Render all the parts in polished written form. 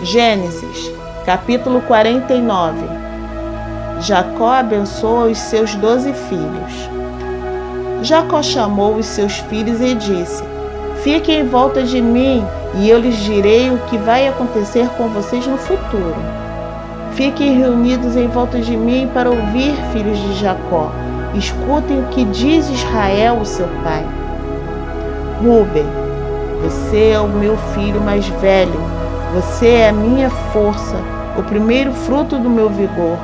Gênesis, capítulo 49. Jacó abençoa os seus 12 filhos. Jacó chamou os seus filhos e disse: Fiquem em volta de mim, e eu lhes direi o que vai acontecer com vocês no futuro. Fiquem reunidos em volta de mim para ouvir, filhos de Jacó. Escutem o que diz Israel, o seu pai. Rúben, você é o meu filho mais velho. Você é a minha força, o primeiro fruto do meu vigor,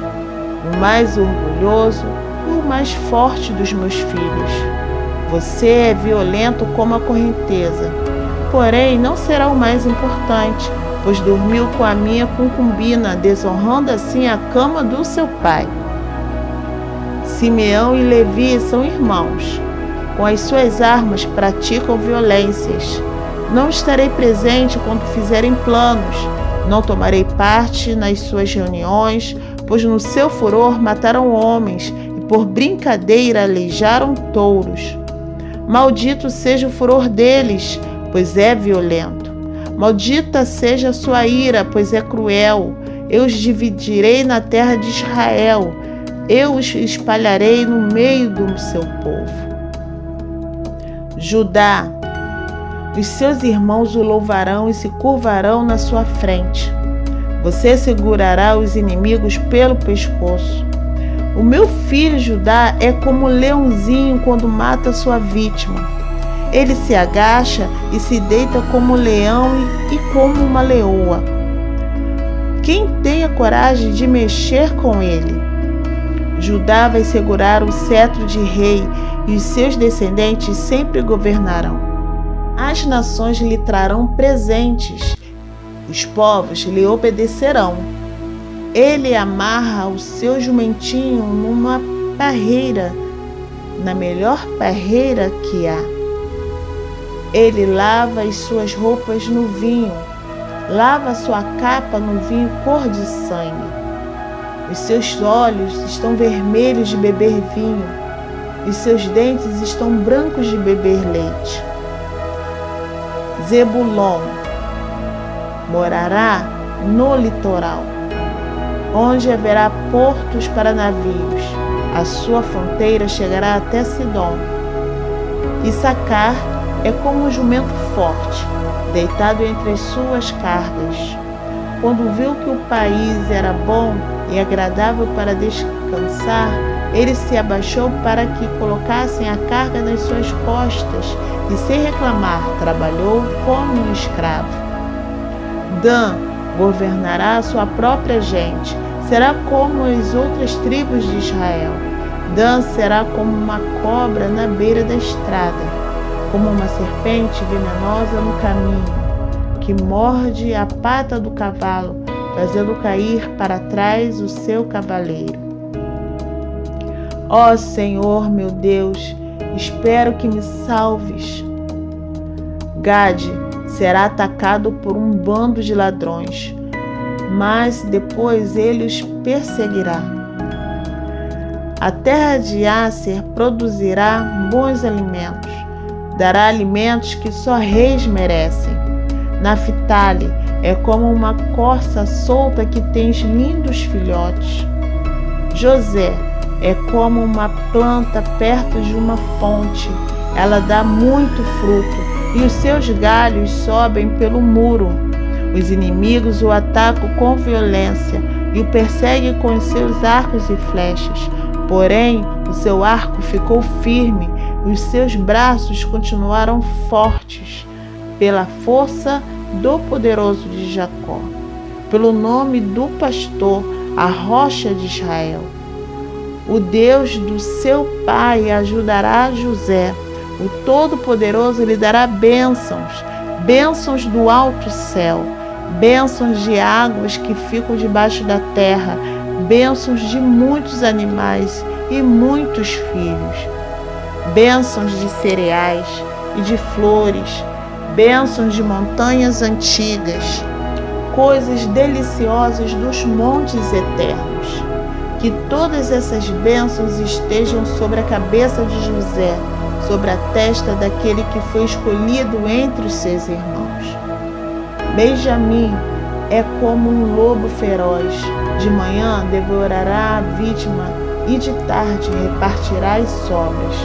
o mais orgulhoso e o mais forte dos meus filhos. Você é violento como a correnteza, porém não será o mais importante, pois dormiu com a minha concubina, desonrando assim a cama do seu pai. Simeão e Levi são irmãos. Com as suas armas praticam violências. Não estarei presente quando fizerem planos. Não tomarei parte nas suas reuniões, pois no seu furor mataram homens e por brincadeira aleijaram touros. Maldito seja o furor deles, pois é violento. Maldita seja a sua ira, pois é cruel. Eu os dividirei na terra de Israel. Eu os espalharei no meio do seu povo. Judá, os seus irmãos o louvarão e se curvarão na sua frente. Você segurará os inimigos pelo pescoço. O meu filho Judá é como um leãozinho quando mata sua vítima. Ele se agacha e se deita como um leão e como uma leoa. Quem tem a coragem de mexer com ele? Judá vai segurar o cetro de rei e os seus descendentes sempre governarão. As nações lhe trarão presentes, os povos lhe obedecerão. Ele amarra o seu jumentinho numa parreira, na melhor parreira que há. Ele lava as suas roupas no vinho, lava sua capa no vinho cor de sangue. Os seus olhos estão vermelhos de beber vinho, e seus dentes estão brancos de beber leite. Zebulon morará no litoral, onde haverá portos para navios. A sua fronteira chegará até Sidom. Issacar é como um jumento forte, deitado entre as suas cargas. Quando viu que o país era bom e agradável para descansar, ele se abaixou para que colocassem a carga nas suas costas e, sem reclamar, trabalhou como um escravo. Dan governará a sua própria gente, será como as outras tribos de Israel. Dan será como uma cobra na beira da estrada, como uma serpente venenosa no caminho, que morde a pata do cavalo, fazendo cair para trás o seu cavaleiro. Ó Senhor, meu Deus, espero que me salves. Gade será atacado por um bando de ladrões, mas depois ele os perseguirá. A terra de Asser produzirá bons alimentos, dará alimentos que só reis merecem. Naftali é como uma corça solta que tem lindos filhotes. José é como uma planta perto de uma fonte. Ela dá muito fruto e os seus galhos sobem pelo muro. Os inimigos o atacam com violência e o perseguem com os seus arcos e flechas. Porém, o seu arco ficou firme e os seus braços continuaram fortes, pela força do poderoso de Jacó, pelo nome do pastor, a rocha de Israel. O Deus do seu pai ajudará José. O Todo-Poderoso lhe dará bênçãos, bênçãos do alto céu, bênçãos de águas que ficam debaixo da terra, bênçãos de muitos animais e muitos filhos, bênçãos de cereais e de flores, bênçãos de montanhas antigas, coisas deliciosas dos montes eternos. Que todas essas bênçãos estejam sobre a cabeça de José, sobre a testa daquele que foi escolhido entre os seus irmãos. Benjamim é como um lobo feroz. De manhã devorará a vítima e de tarde repartirá as sobras.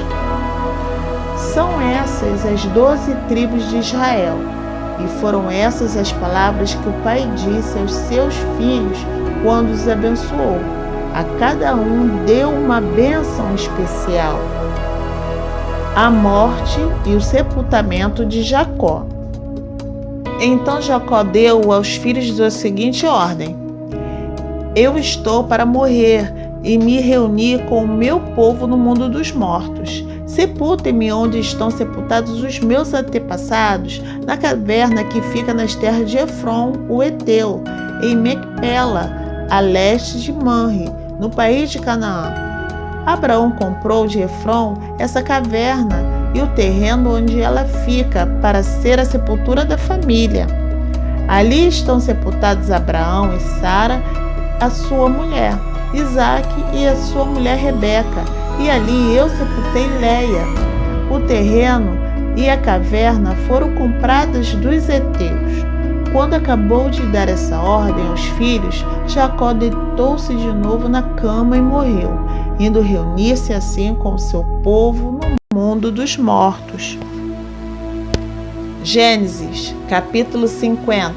São essas as 12 tribos de Israel, e foram essas as palavras que o Pai disse aos seus filhos quando os abençoou. A cada um deu uma bênção especial: a morte e o sepultamento de Jacó. Então Jacó deu aos filhos a seguinte ordem: eu estou para morrer e me reunir com o meu povo no mundo dos mortos. Sepultem-me onde estão sepultados os meus antepassados, na caverna que fica nas terras de Efron, o Heteu, em Macpela, a leste de Manre, no país de Canaã. Abraão comprou de Efron essa caverna e o terreno onde ela fica, para ser a sepultura da família. Ali estão sepultados Abraão e Sara, a sua mulher, Isaque e a sua mulher Rebeca, e ali eu sepultei Leia. O terreno e a caverna foram compradas dos heteus. Quando acabou de dar essa ordem aos filhos, Jacó deitou-se de novo na cama e morreu, indo reunir-se assim com seu povo no mundo dos mortos. Gênesis, capítulo 50.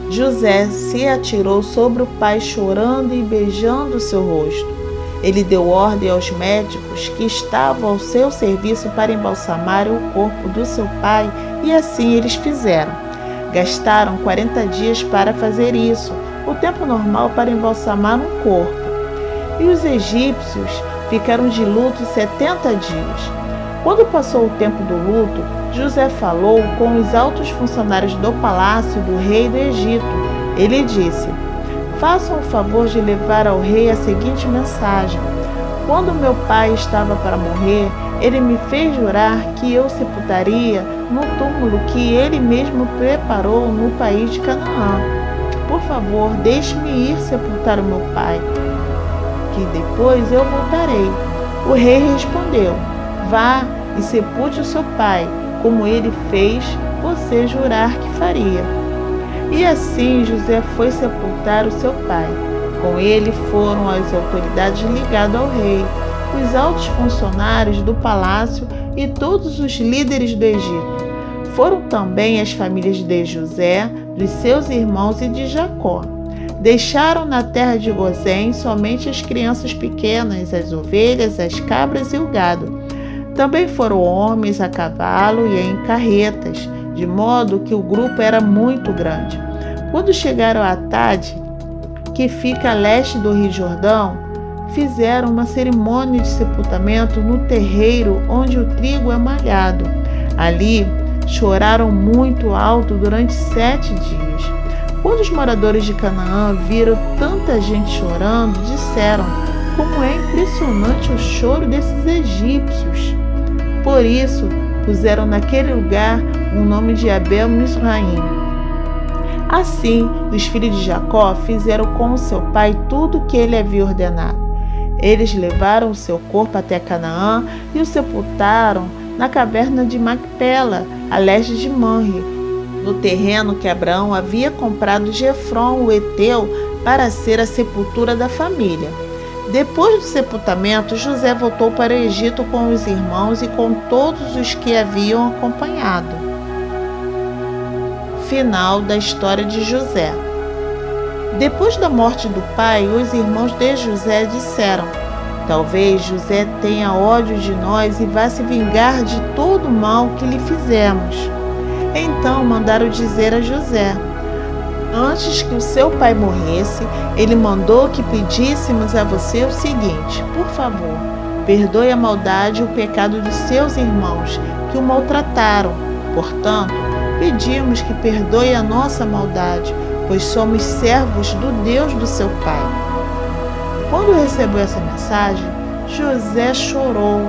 José se atirou sobre o pai chorando e beijando seu rosto. Ele deu ordem aos médicos que estavam ao seu serviço para embalsamar o corpo do seu pai, e assim eles fizeram. Gastaram 40 dias para fazer isso, o tempo normal para embalsamar um corpo. E os egípcios ficaram de luto 70 dias. Quando passou o tempo do luto, José falou com os altos funcionários do palácio do rei do Egito. Ele disse: façam o favor de levar ao rei a seguinte mensagem: quando meu pai estava para morrer, ele me fez jurar que eu sepultaria no túmulo que ele mesmo preparou no país de Canaã. Por favor, deixe-me ir sepultar o meu pai, que depois eu voltarei. O rei respondeu: vá e sepulte o seu pai, como ele fez você jurar que faria. E assim José foi sepultar o seu pai. Com ele foram as autoridades ligadas ao rei, os altos funcionários do palácio e todos os líderes do Egito. Foram também as famílias de José, dos seus irmãos e de Jacó. Deixaram na terra de Gozém somente as crianças pequenas, as ovelhas, as cabras e o gado. Também foram homens a cavalo e em carretas, de modo que o grupo era muito grande. Quando chegaram a Atade, que fica a leste do Rio Jordão, fizeram uma cerimônia de sepultamento no terreiro onde o trigo é malhado. Ali choraram muito alto durante 7 dias. Quando os moradores de Canaã viram tanta gente chorando, disseram: como é impressionante o choro desses egípcios. Por isso, puseram naquele lugar o nome de Abel Misraim. Assim, os filhos de Jacó fizeram com o seu pai tudo o que ele havia ordenado. Eles levaram o seu corpo até Canaã e o sepultaram na caverna de Macpela, a leste de Manre, no terreno que Abraão havia comprado de Efron, o Heteu, para ser a sepultura da família. Depois do sepultamento, José voltou para o Egito com os irmãos e com todos os que haviam acompanhado. Final da história de José. Depois da morte do pai, os irmãos de José disseram: talvez José tenha ódio de nós e vá se vingar de todo o mal que lhe fizemos. Então mandaram dizer a José: antes que o seu pai morresse, ele mandou que pedíssemos a você o seguinte: por favor, perdoe a maldade e o pecado de seus irmãos, que o maltrataram. Portanto, pedimos que perdoe a nossa maldade, pois somos servos do Deus do seu pai. Quando recebeu essa mensagem, José chorou.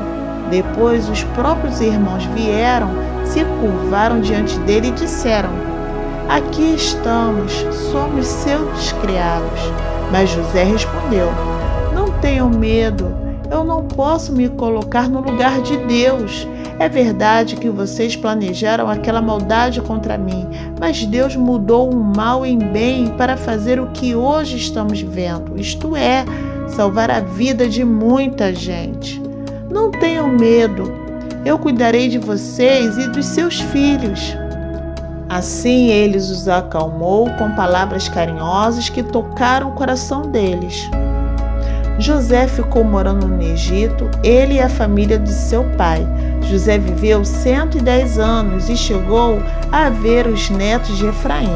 Depois, os próprios irmãos vieram, se curvaram diante dele e disseram: aqui estamos, somos seus criados. Mas José respondeu: não tenham medo, Eu não posso me colocar no lugar de Deus. É verdade que vocês planejaram aquela maldade contra mim, mas Deus mudou o mal em bem para fazer o que hoje estamos vendo, isto é, salvar a vida de muita gente. Não tenham medo, eu cuidarei de vocês e dos seus filhos. Assim ele os acalmou com palavras carinhosas que tocaram o coração deles. José ficou morando no Egito, ele e a família de seu pai. José viveu 110 anos e chegou a ver os netos de Efraim.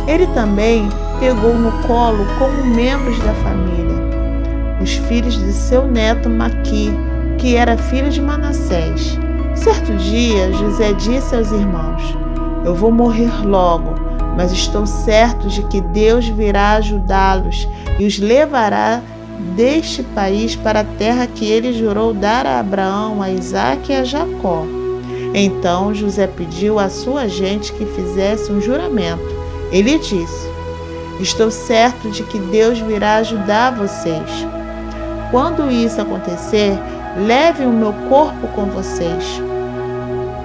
Ele também pegou no colo como membros da família os filhos de seu neto Maqui, que era filho de Manassés. Certo dia, José disse aos irmãos: eu vou morrer logo, mas estou certo de que Deus virá ajudá-los e os levará deste país para a terra que ele jurou dar a Abraão, a Isaque e a Jacó. Então José pediu à sua gente que fizesse um juramento. Ele disse: estou certo de que Deus virá ajudar vocês. Quando isso acontecer, levem o meu corpo com vocês.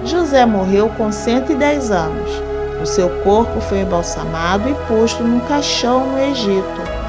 José morreu com 110 anos. O seu corpo foi embalsamado e posto num caixão no Egito.